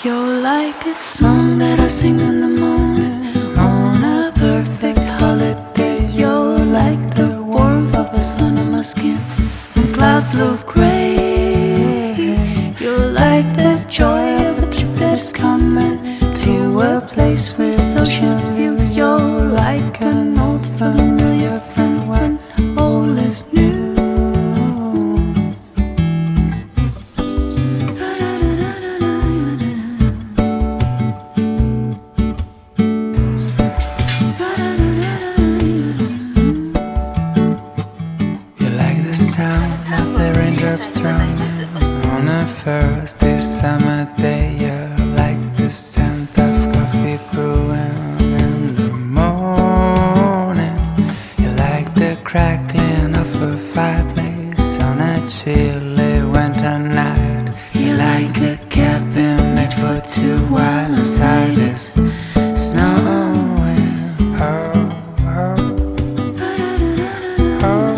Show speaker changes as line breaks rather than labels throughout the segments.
You're like a song that I sing in the morning on a perfect holiday. You're like the warmth of the sun on my skin when clouds look gray. You're like the joy of a trip that's coming to a place with ocean view. You're like an old familiar friend when all is new. Sound of the raindrops drumming on a first summer day. You're like the scent of coffee brewing in the morning. You're like the crackling of a fireplace on a chilly winter night. You're like a cabin made for two while inside is snowing. Oh, oh, oh.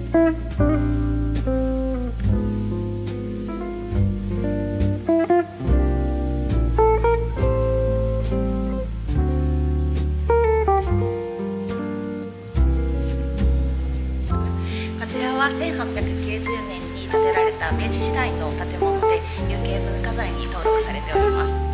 こちらは1890年に建てられた明治時代の建物で有形文化財に登録されております。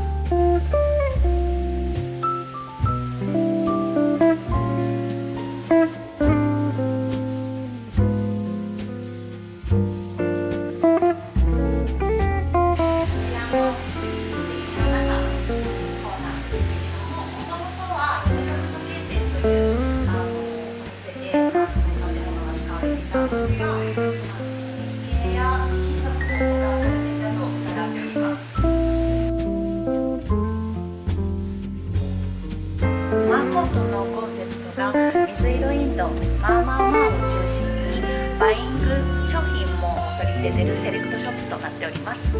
水色インドマーマーマーを中心にバイング商品も取り入れているセレクトショップとなっております。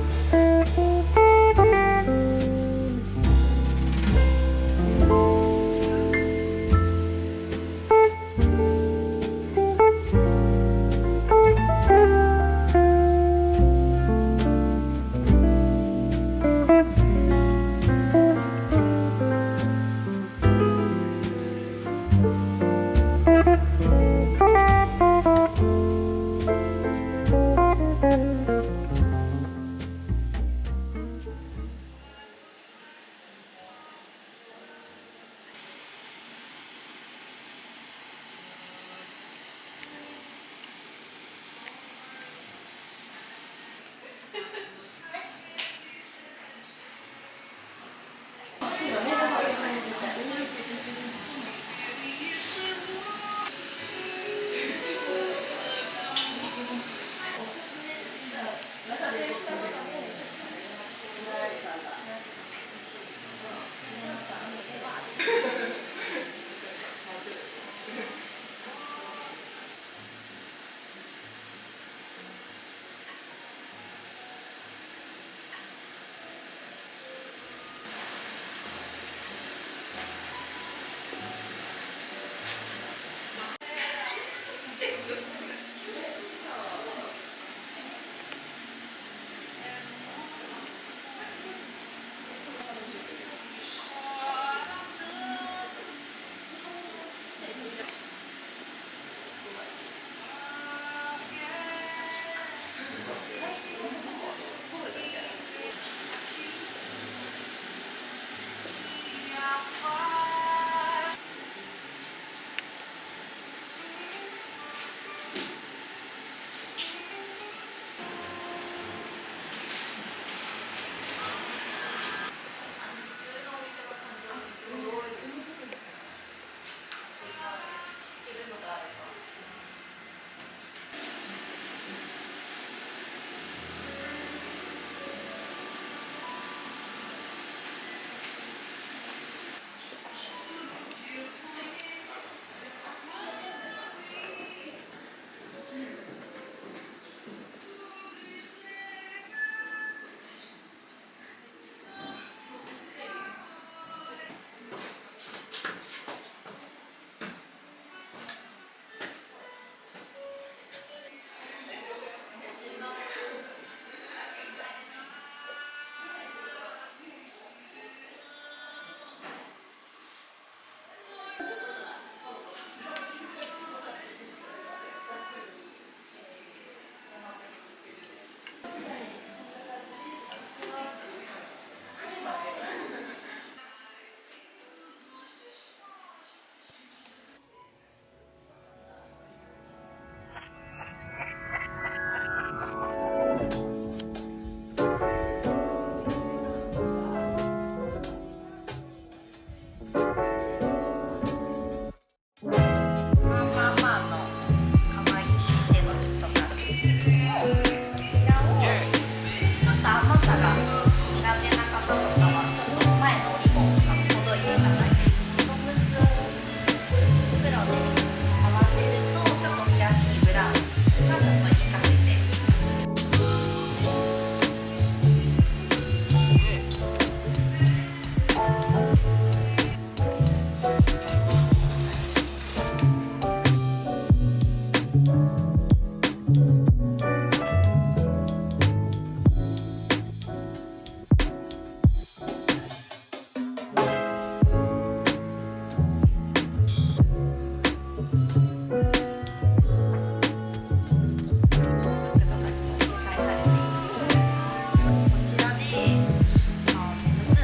結ん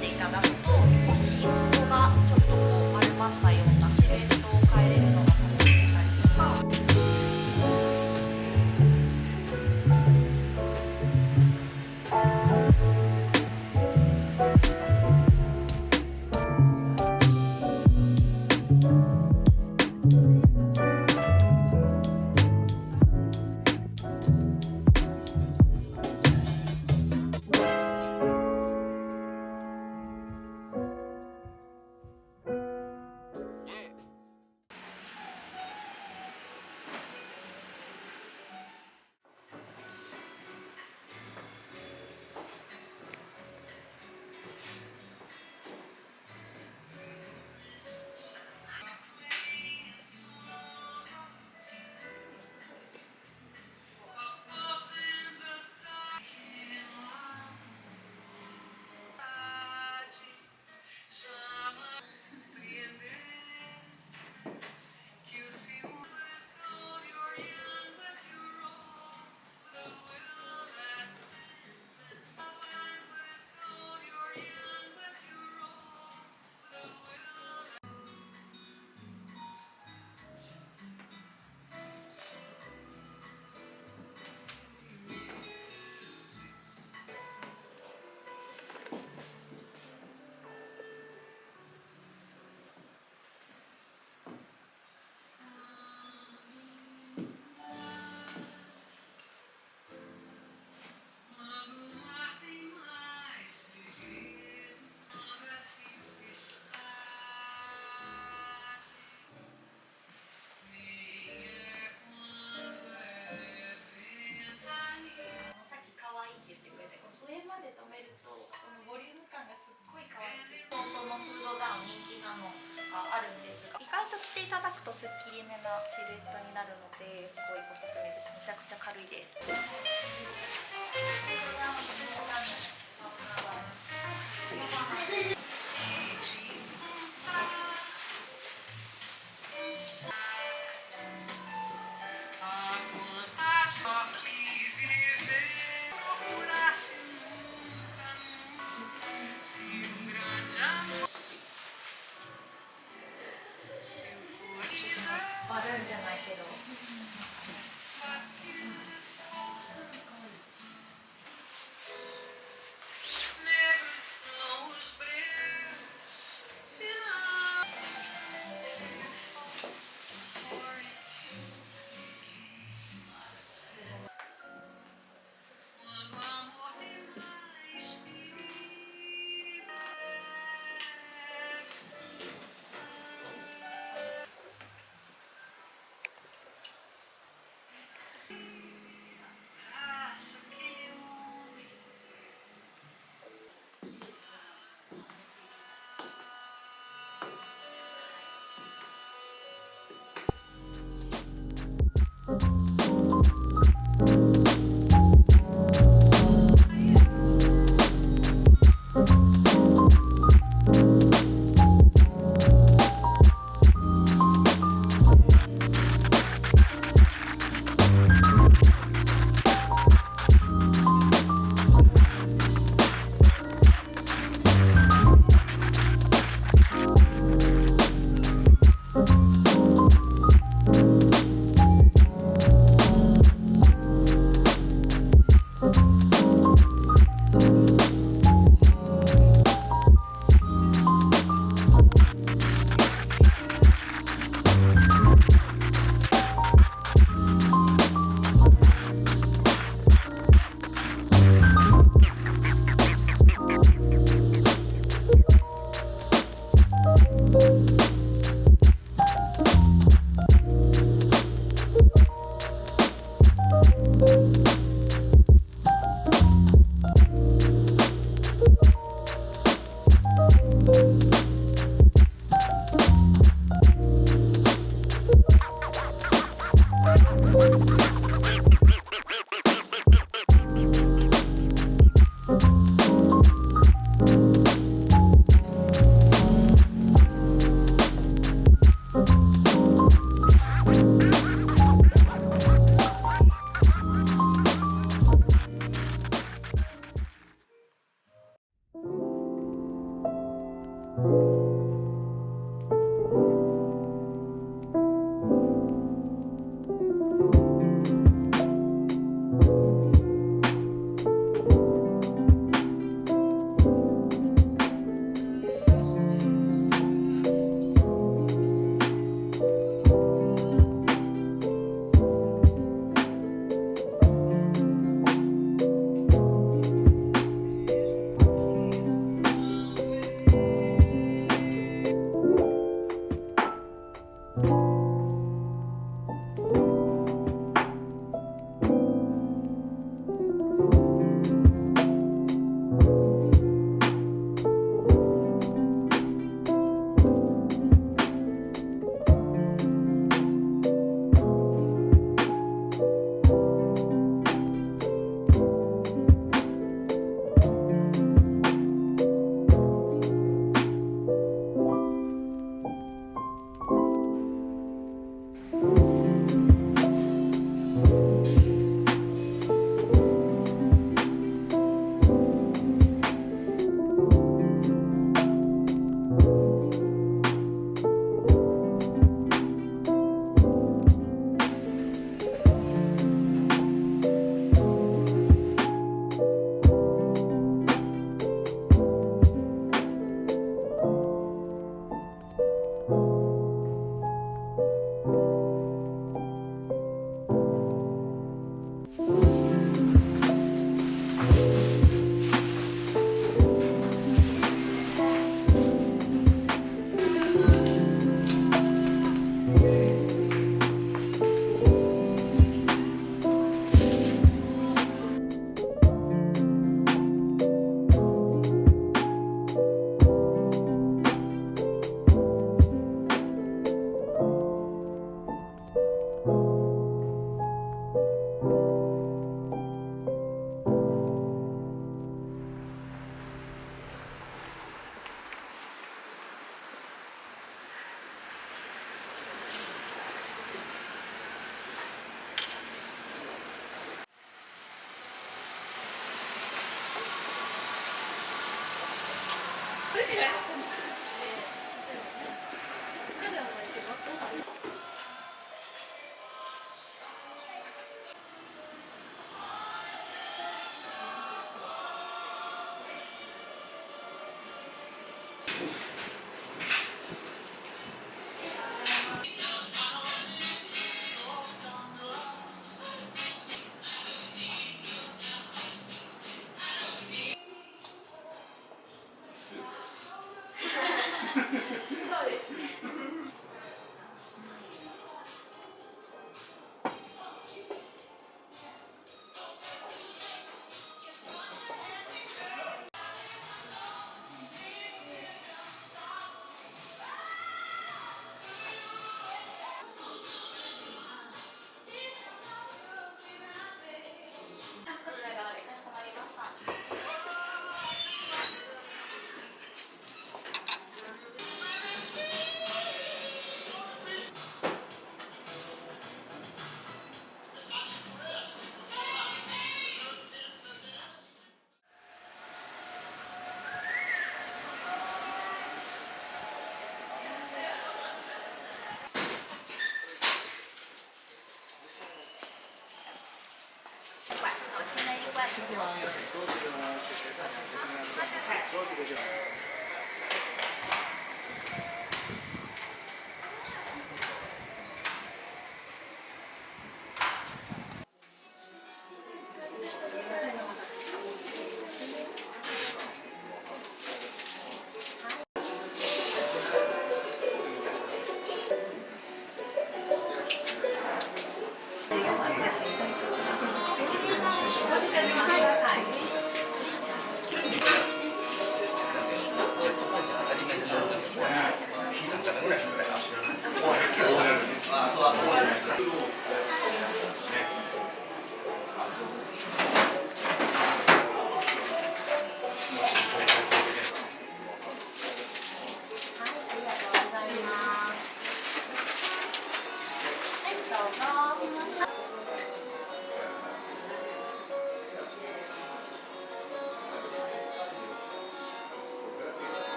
でいただくと少し裾がちょっとこう丸まったようなシルエットを変えれるのが楽しめたりとか。上まで留めるとこのボリューム感がすっごい可愛くて、本当のフードダウン人気なのがあるんですが、意外と着ていただくとすっきりめなシルエットになるのですごいおすすめです。めちゃくちゃ軽いです。バルーンじゃないけど。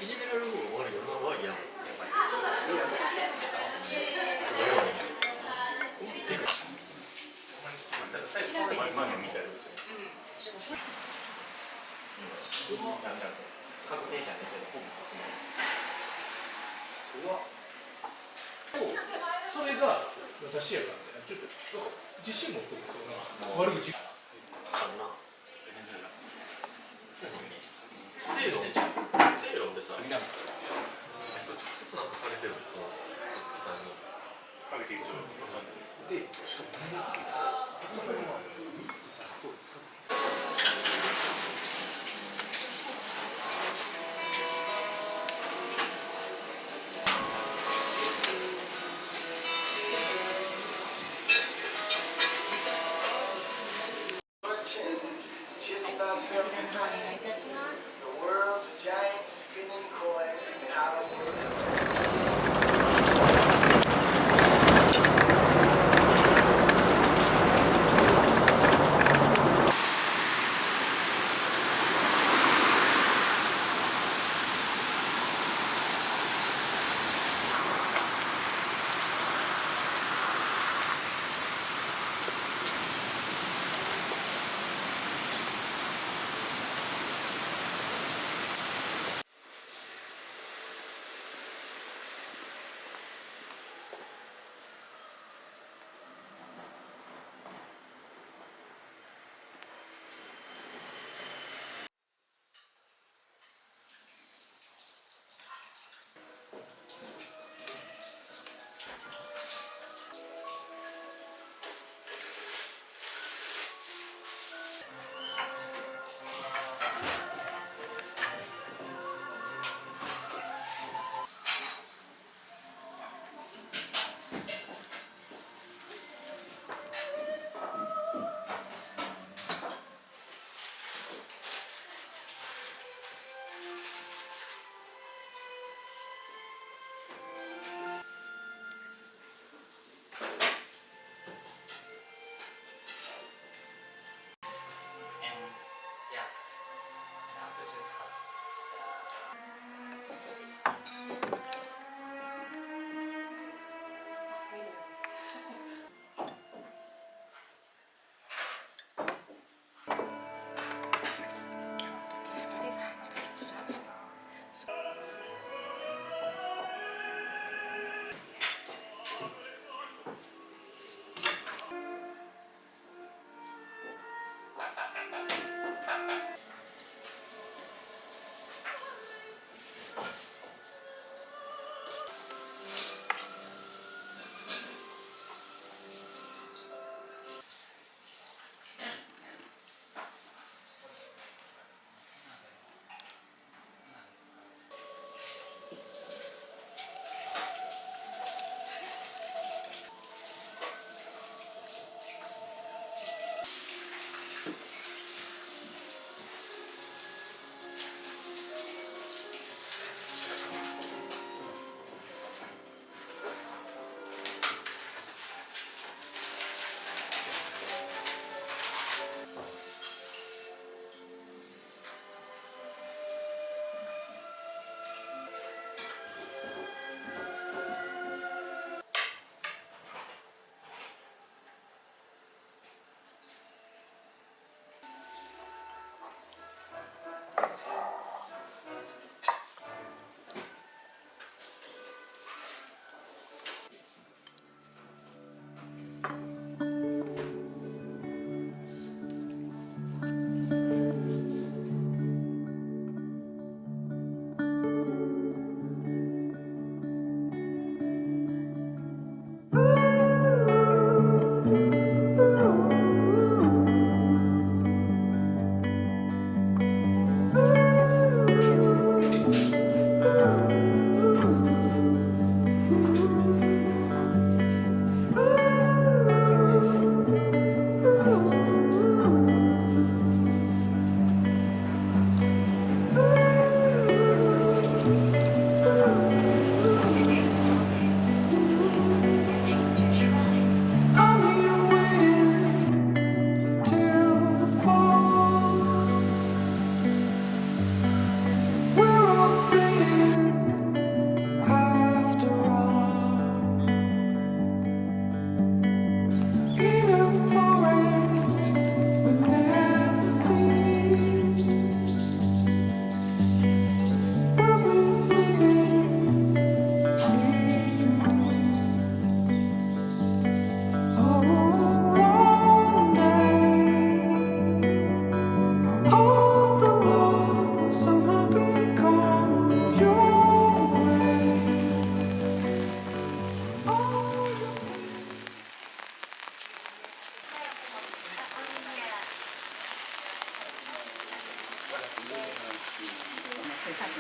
いじめられる方が悪いよなは嫌なの。
それが私やからね、ちょっと自信持ってるんですよな、悪口。
あんな。正論でさ、直接なんかされてるんですよ、さつきさんに。
で、しかも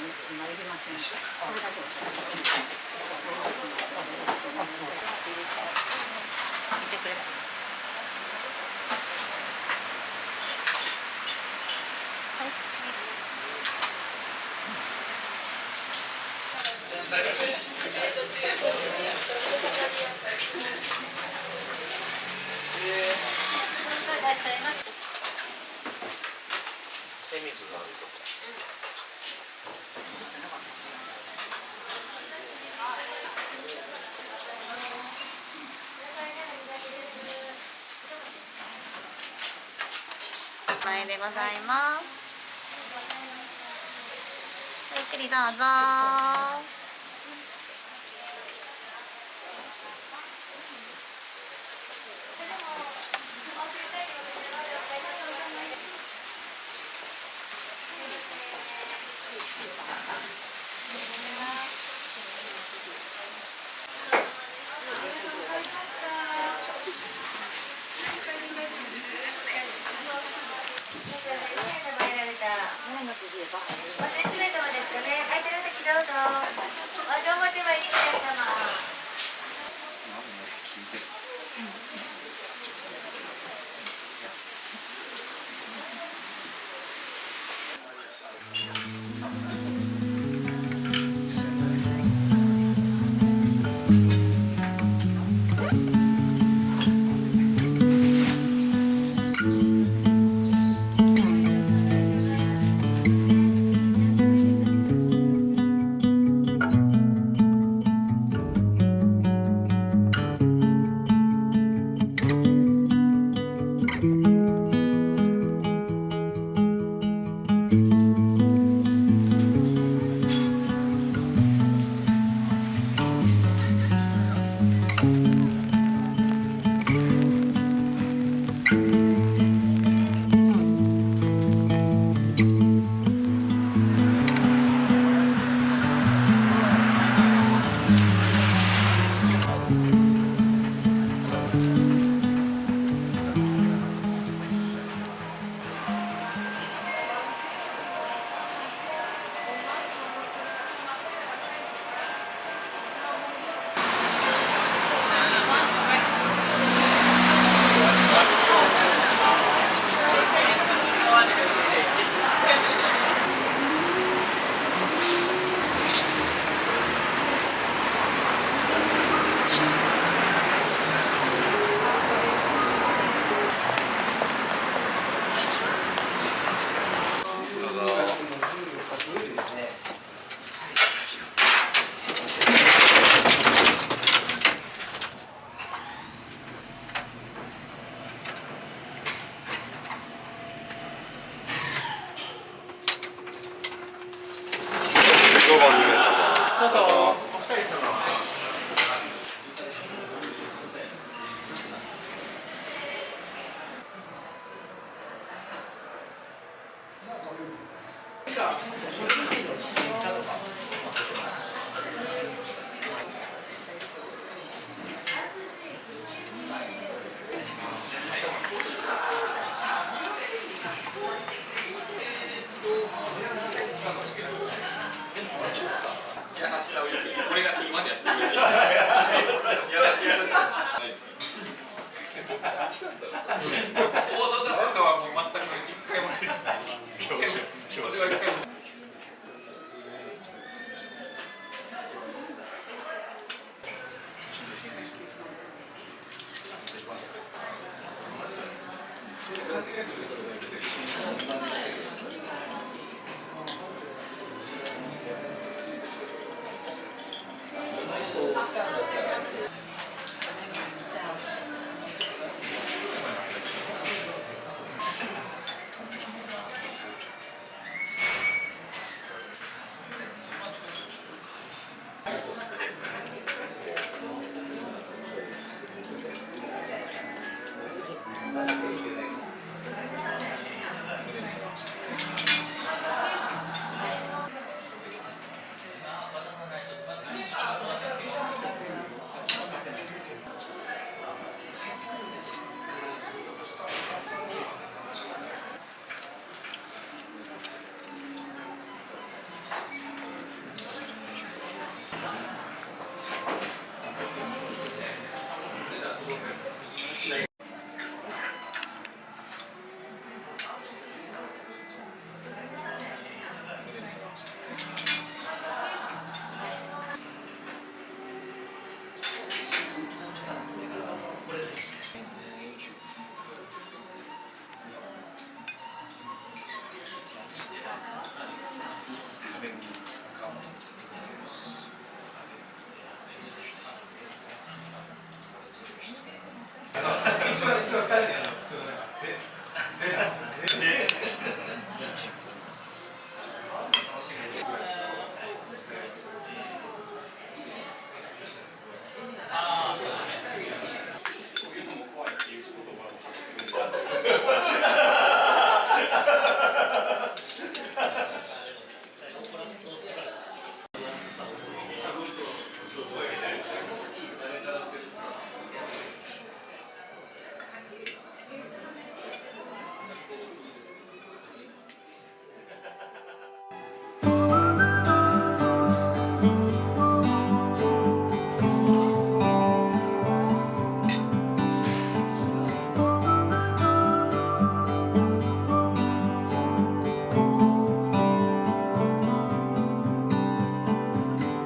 今いりません。これだけお茶見てくれた。
手水があるとか。
前でございます。ゆっくりどうぞ。おせちめ様ですかね。空いてる席どうぞ。おどうも手はいり皆様。
どうぞ。
これが今までやってくれる。行動だとかはもう全く一回もない。それは一回も。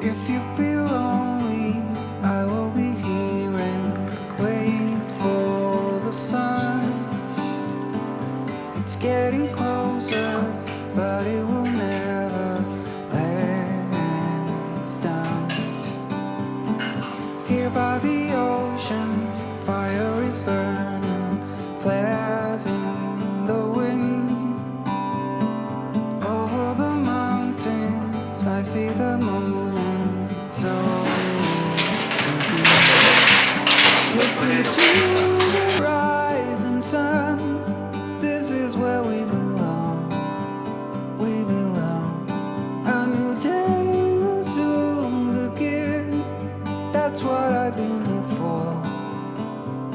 If you feel lonely, I will be here and wait for the sun. It's getting closer, but it will never let us down. Here by the ocean, fire is burning, flares in the wind. Over the mountains, I see the moon. So look into the rising sun. This is where we belong. We belong. A new day will soon begin. That's what I've been here for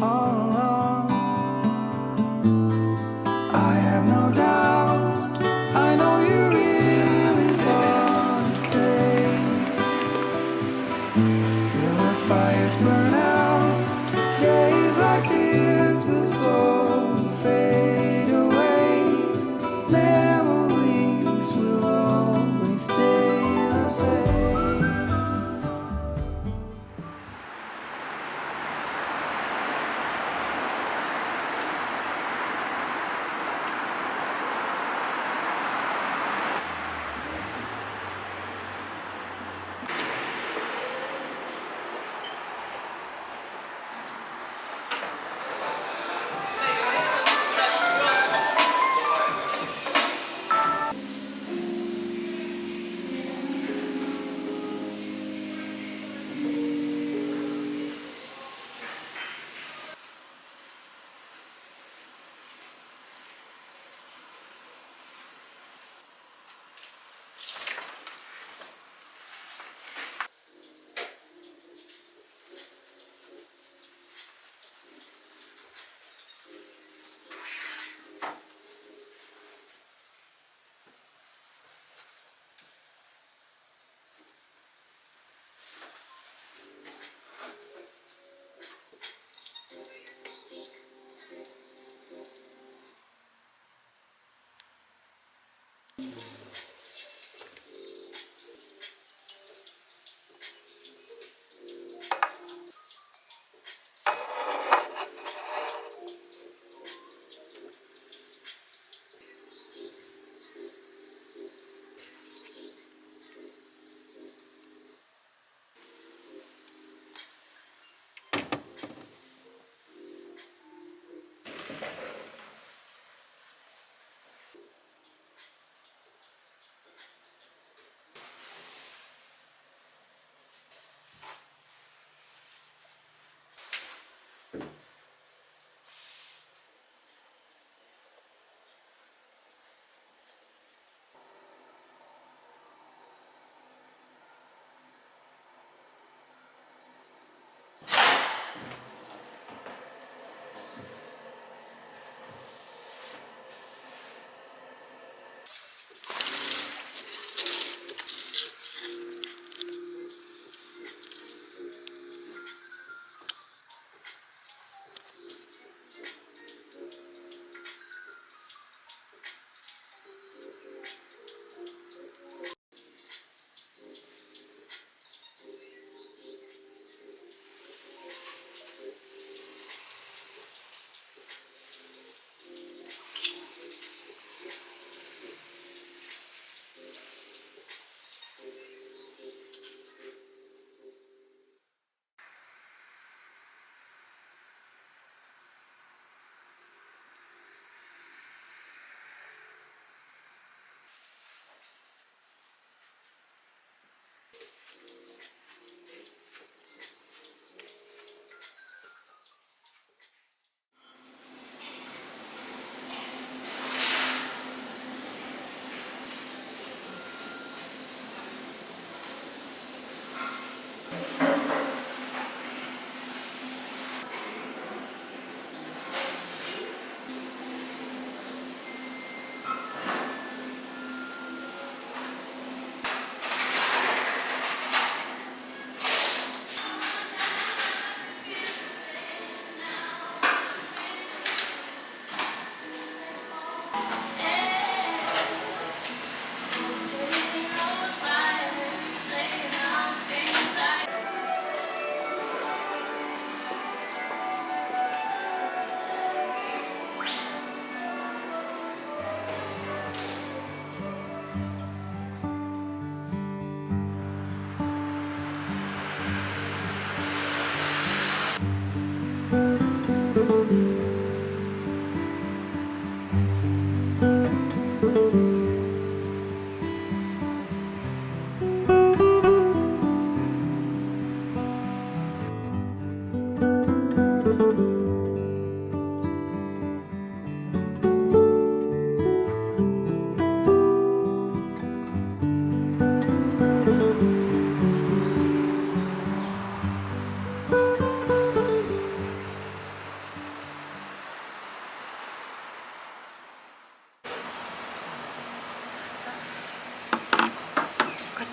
all along. I have no doubt. I know you really want to stay till the fires burn out. Days like this will slowly fade away. Memories will always stay the same.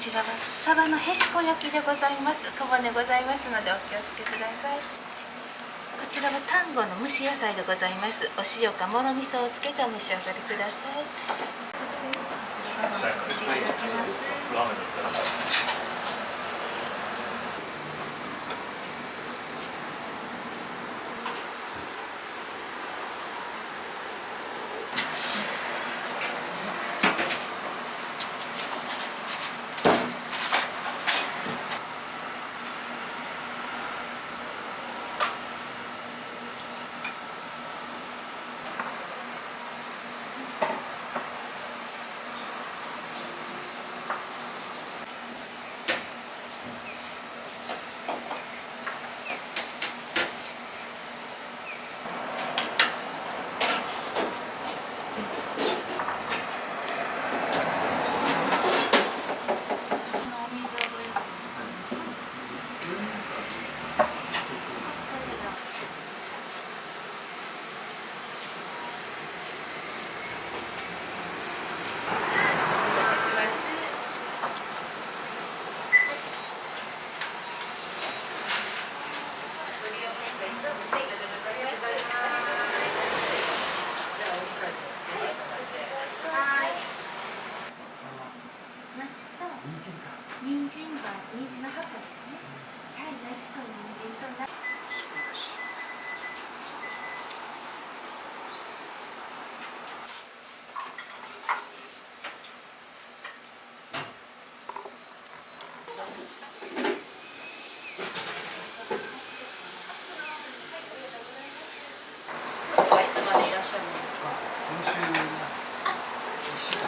ちらはサバのへしこ焼きでございます。小骨ございますのでお気をつけください。こちらは丹後の蒸し野菜でございます。お塩かもろ味噌をつけてお召し上がりください。こちらがお持ちいただきます。人参の葉っぱですね。はい、梨と人参とな。
いつまでいらっしゃるんですか。
今週います。1週間。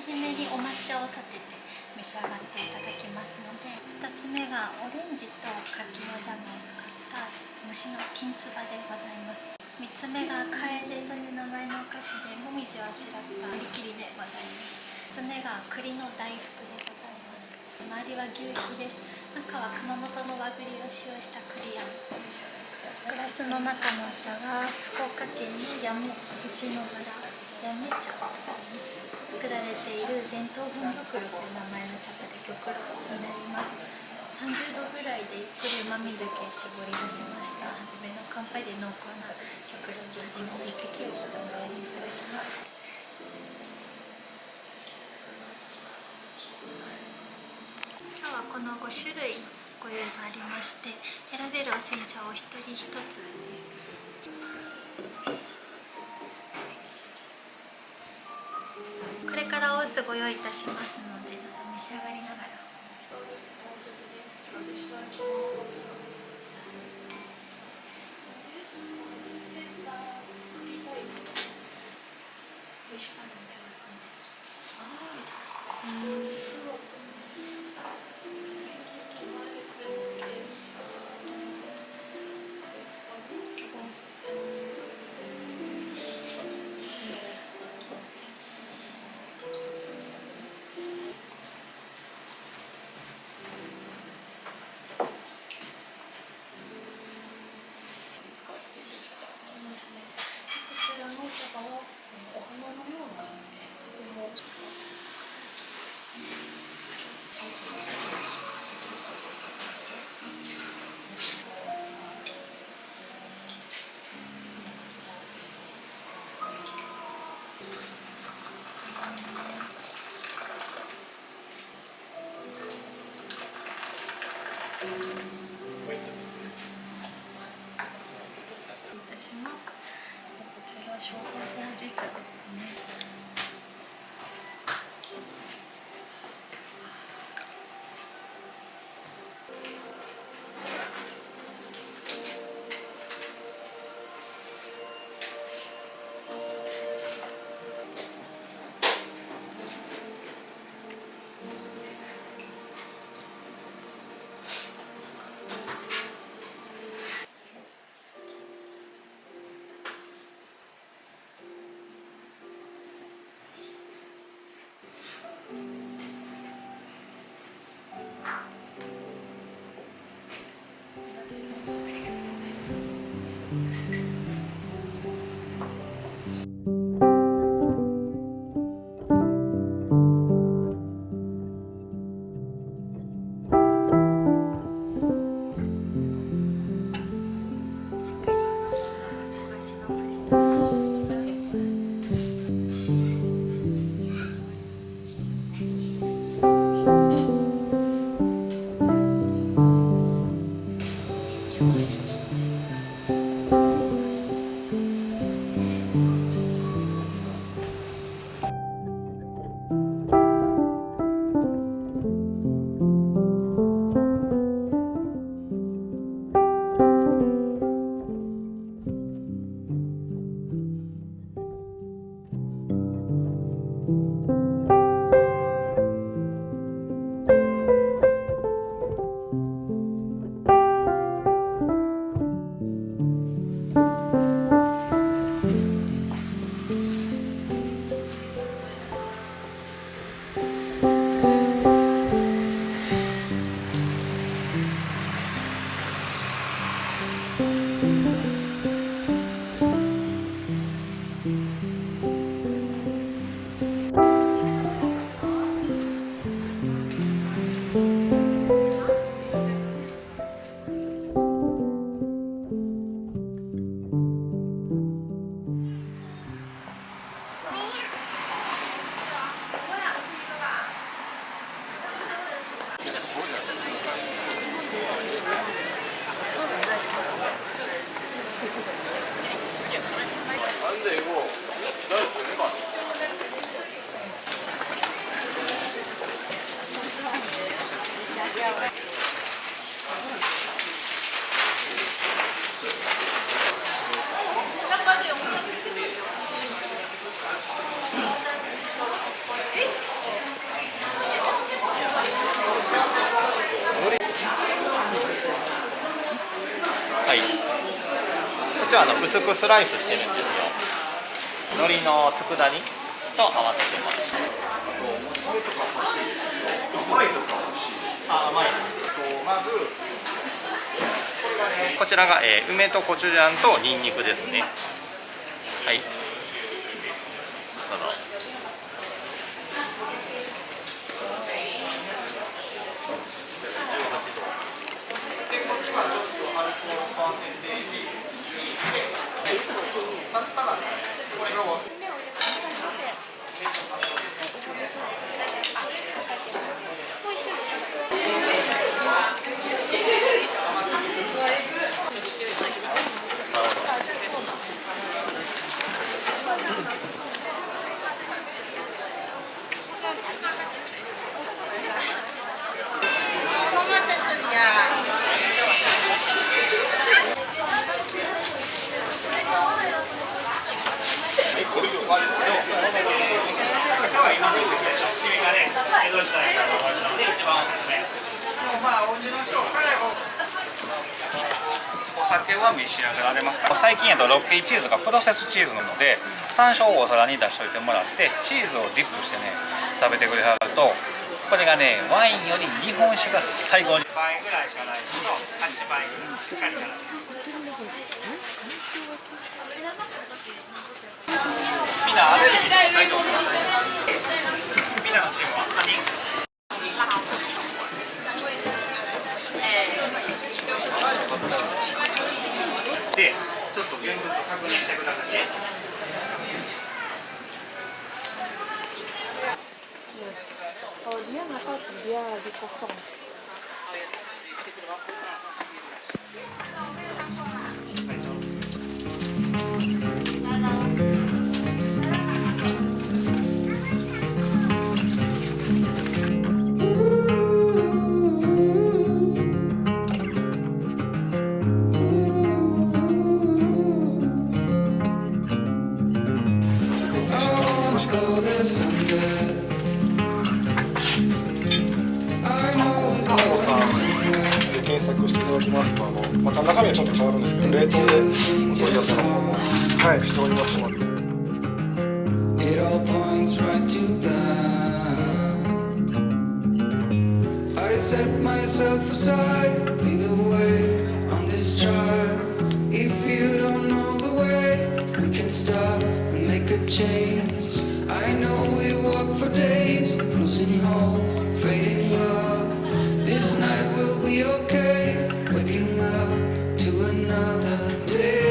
じめにお抹茶を立てて召し上がっていただきますので、2つ目がオレンジと柿のジャムを使った虫のきんつばでございます。3つ目がカエデという名前のお菓子でもみじをあしらった割り切りでございます。4つ目が栗の大福でございます。周りは牛皮です。中は熊本の和栗を使用した栗あん。グラスの中のお茶が福岡県の八女星野原八女茶ですね。作られている伝統本玉露という名前の茶葉で玉露になります。30度ぐらいでゆっくりうまみだけ絞り出しました。初めの乾杯で濃厚な玉露の初めの一滴をお楽しみいただきます。今日はこの5種類ご用意がありまして、選べるお煎茶を一人一つです。これからお酢ご用意いたしますので、どうぞ召し上がりながら。お花のようなとてもいたします。こちら生姜ほうじ茶ですね。
はい、こっちは薄くスライスしてるんですよ。海苔の佃煮と合わせてます。
娘とか欲しいですけど、甘いとか欲しいですけど、
甘い。
まず
こちらが、梅とコチュジャンとニンニクですね。はい。どうぞ。
お酒は召し上がられますか？最近ロッキーチーズがプロセスチーズなので、山椒をお皿に出しておいてもらってチーズをディップしてね食べてくれはると、これがねワインより日本酒が最高に倍ぐらいしかないと8倍しっかりなる。みんなアレルギー大丈夫ですか？みんなのチームは何？で、ちょっと現物確認してくださいね。
検索していただきますと、また中身はちょっと変わるんですけど、冷凍でお取り寄せの方も、はい、しておりますので。
It all points right to that. I set myself aside, lead the way on this trial. If you don't know the way, we can stop and make a change. I know we walk for days, losing hope, fading love. This night will be okay, waking up to another day.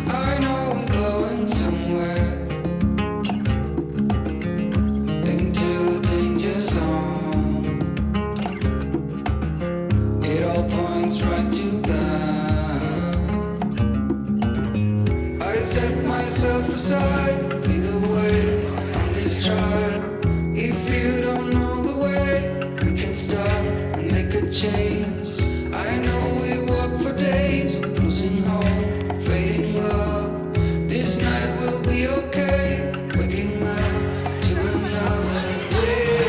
I know we're going somewhere into the danger zone. It all points right to that. I set myself aside, lead the way on this trial. If you don't know the way, we can stop and make a change. I know we walk for days, losing hope, fading love. This night will be okay, waking up to another day.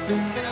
Thank you.